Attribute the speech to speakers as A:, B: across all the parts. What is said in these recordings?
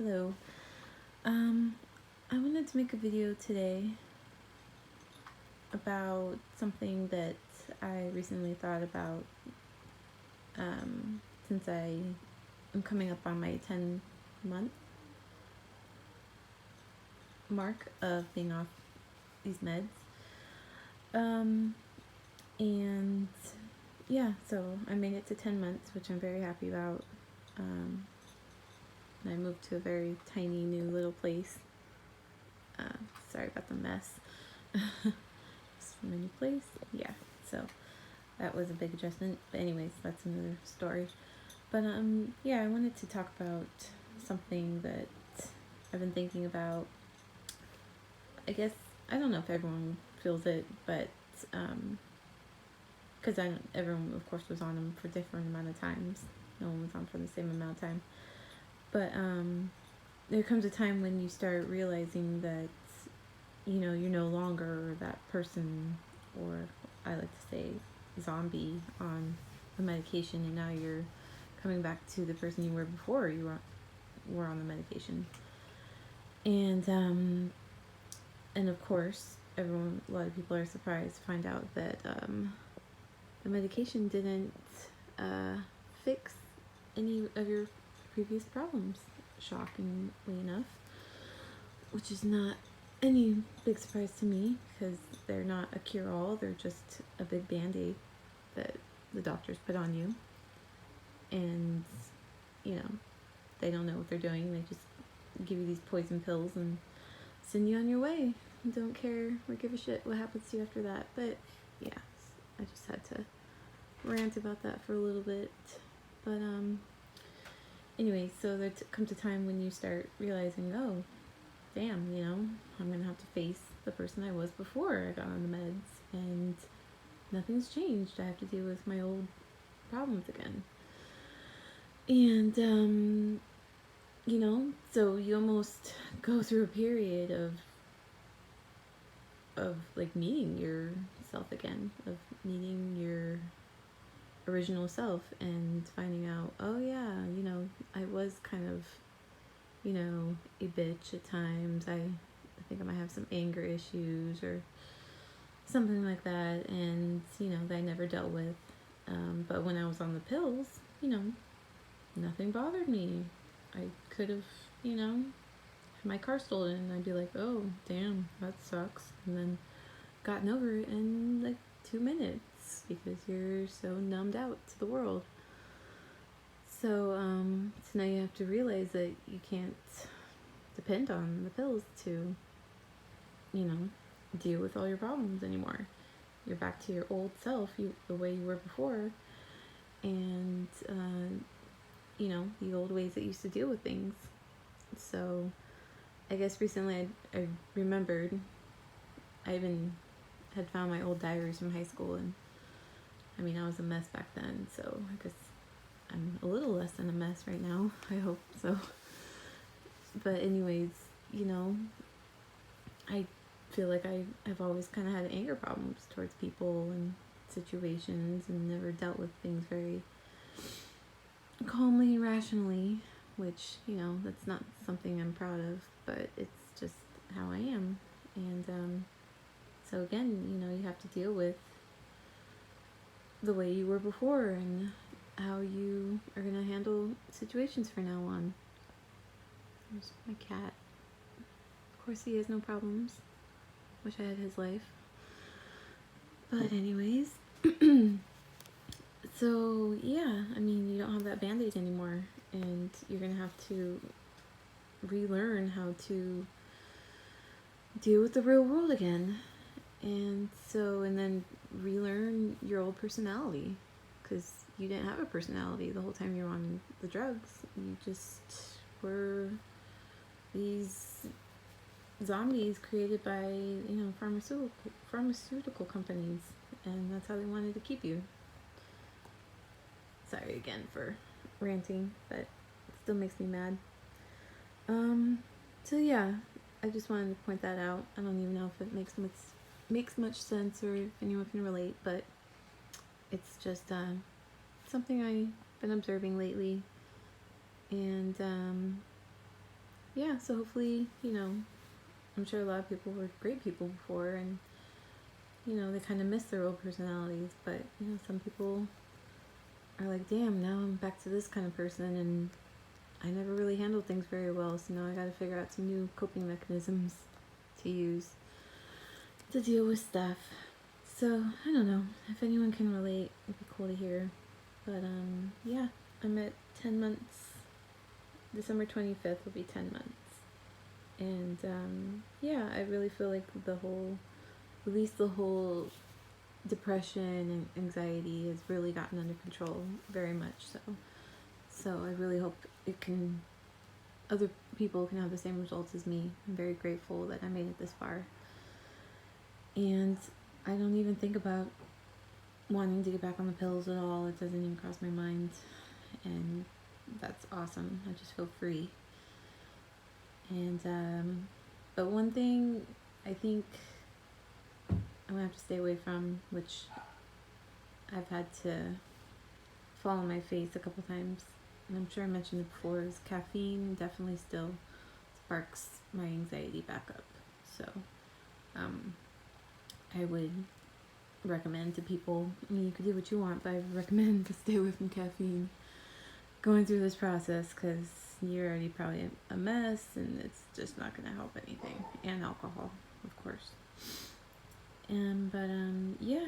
A: Hello. I wanted to make a video today about something that I recently thought about since I am coming up on my 10-month mark of being off these meds. And yeah, so I made it to 10 months, which I'm very happy about. And I moved to a very tiny new little place. Sorry about the mess. It's my new place. Yeah, so that was a big adjustment. But anyways, that's another story. But yeah, I wanted to talk about something that I've been thinking about. I guess I don't know if everyone feels it, but because everyone of course was on them for different amount of times. No one was on for the same amount of time. But there comes a time when you start realizing that you're no longer that person, or I like to say zombie, on the medication, and now you're coming back to the person you were before you were on the medication. And of course a lot of people are surprised to find out that the medication didn't fix any of your previous problems, shockingly enough, which is not any big surprise to me, because they're not a cure-all. They're just a big band-aid that the doctors put on you, and they don't know what they're doing. They just give you these poison pills and send you on your way. Don't care or give a shit what happens to you after that. But yeah, I just had to rant about that for a little bit. But anyway, so there comes a time when you start realizing, oh damn, I'm gonna have to face the person I was before I got on the meds, and nothing's changed. I have to deal with my old problems again. And so you almost go through a period of like meeting yourself again, of meeting your original self, and finding out, oh yeah, I was kind of a bitch at times. I think I might have some anger issues or something like that, and that I never dealt with. But when I was on the pills, nothing bothered me. I could have, had my car stolen, and I'd be like, oh damn, that sucks, and then gotten over it in like 2 minutes, because you're so numbed out to the world. So now you have to realize that you can't depend on the pills to, deal with all your problems anymore. You're back to your old self, the way you were before, and the old ways that you used to deal with things. So I guess recently I remembered, I even had found my old diaries from high school, and I was a mess back then, so I guess I'm a little less than a mess right now. I hope so. But anyways, I feel like I've always kind of had anger problems towards people and situations, and never dealt with things very calmly and rationally, which, that's not something I'm proud of, but it's just how I am. And so again, you have to deal with the way you were before, and how you are going to handle situations from now on. There's my cat. Of course he has no problems. Wish I had his life. But anyways, so yeah, you don't have that band-aid anymore, and you're going to have to relearn how to deal with the real world again. And then relearn your old personality, because you didn't have a personality the whole time you were on the drugs. You just were these zombies created by pharmaceutical companies, and that's how they wanted to keep you. Sorry again for ranting, but it still makes me mad. So yeah, I just wanted to point that out. I don't even know if it makes much sense, or if anyone can relate, but it's just something I've been observing lately. And yeah, so hopefully, I'm sure a lot of people were great people before, and they kind of miss their old personalities, but some people are like, damn, now I'm back to this kind of person, and I never really handled things very well, so now I gotta figure out some new coping mechanisms to use to deal with stuff. So, I don't know. If anyone can relate, it'd be cool to hear. But, yeah, I'm at 10 months. December 25th will be 10 months. And, yeah, I really feel like at least the whole depression and anxiety has really gotten under control, very much so. So I really hope other people can have the same results as me. I'm very grateful that I made it this far. And I don't even think about wanting to get back on the pills at all. It doesn't even cross my mind. And that's awesome. I just feel free. And, but one thing I think I'm gonna have to stay away from, which I've had to fall on my face a couple times, and I'm sure I mentioned it before, is caffeine definitely still sparks my anxiety back up. So, I would recommend to people, I mean, you could do what you want, but I would recommend to stay away from caffeine going through this process, because you're already probably a mess, and it's just not going to help anything. And alcohol, of course. But yeah,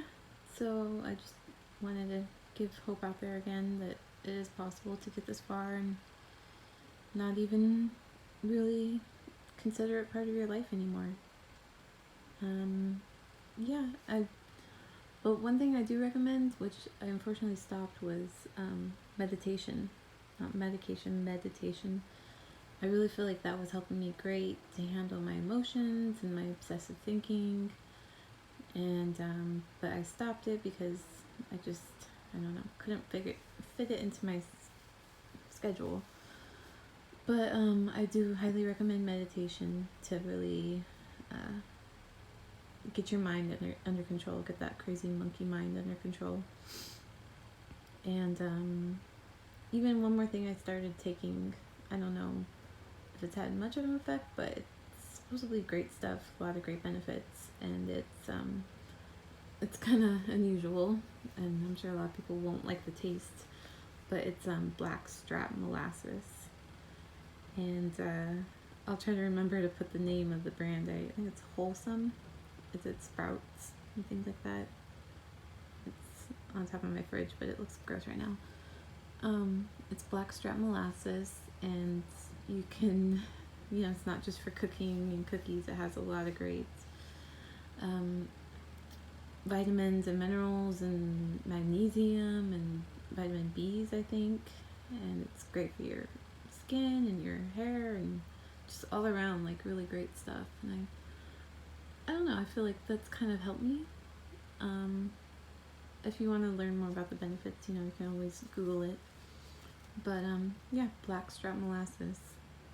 A: so I just wanted to give hope out there again that it is possible to get this far and not even really consider it part of your life anymore. Yeah, but one thing I do recommend, which I unfortunately stopped, was meditation. Not medication, meditation. I really feel like that was helping me great to handle my emotions and my obsessive thinking. And but I stopped it because I don't know, couldn't fit it into my schedule. But I do highly recommend meditation to really get your mind under control, get that crazy monkey mind under control. And even one more thing I started taking, I don't know if it's had much of an effect, but it's supposedly great stuff, a lot of great benefits, and it's kind of unusual, and I'm sure a lot of people won't like the taste, but it's blackstrap molasses, and I'll try to remember to put the name of the brand. I think it's Wholesome. Is it Sprouts and things like that? It's on top of my fridge, but it looks gross right now. It's blackstrap molasses, and you can, it's not just for cooking and cookies. It has a lot of great vitamins and minerals and magnesium and vitamin B's, I think, and it's great for your skin and your hair and just all around, like, really great stuff. And I don't know, I feel like that's kind of helped me. If you want to learn more about the benefits, you can always Google it. But yeah, blackstrap molasses,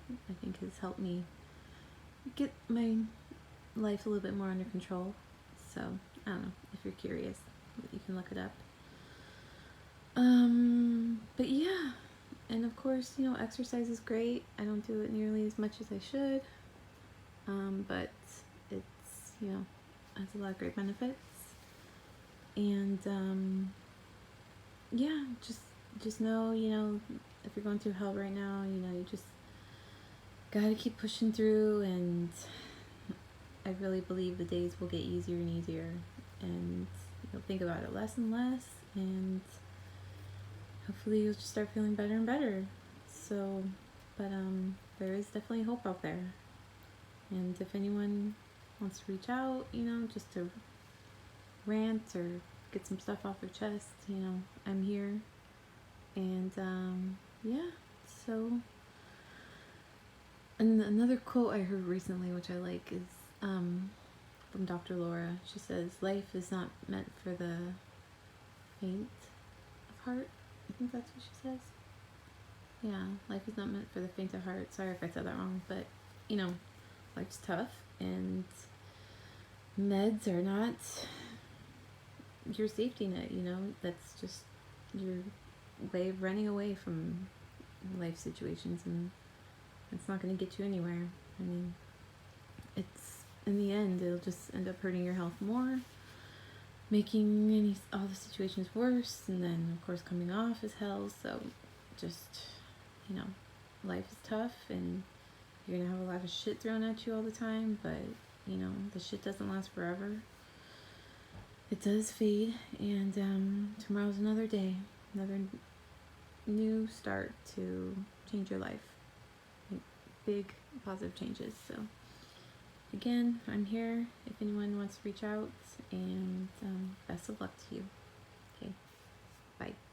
A: I think, has helped me get my life a little bit more under control. So I don't know, if you're curious, you can look it up. But yeah, and of course, exercise is great. I don't do it nearly as much as I should, but it's, has a lot of great benefits. And yeah, just know, if you're going through hell right now, you just gotta keep pushing through, and I really believe the days will get easier and easier, and you'll think about it less and less, and hopefully you'll just start feeling better and better. So, but there is definitely hope out there. And if anyone wants to reach out, just to rant or get some stuff off their chest, I'm here. And yeah, so, and another quote I heard recently, which I like, is from Dr. Laura. She says, "Life is not meant for the faint of heart." I think that's what she says. Yeah, life is not meant for the faint of heart. Sorry if I said that wrong, but life's tough, and meds are not your safety net. That's just your way of running away from life situations, and It's not going to get you anywhere. I mean, it's, in the end, it'll just end up hurting your health more, making all the situations worse, and then, of course, coming off as hell. So just, life is tough, and you're going to have a lot of shit thrown at you all the time, but, the shit doesn't last forever. It does fade, and tomorrow's another day, another new start to change your life. Big positive changes. So again, I'm here if anyone wants to reach out, and best of luck to you. Okay, bye.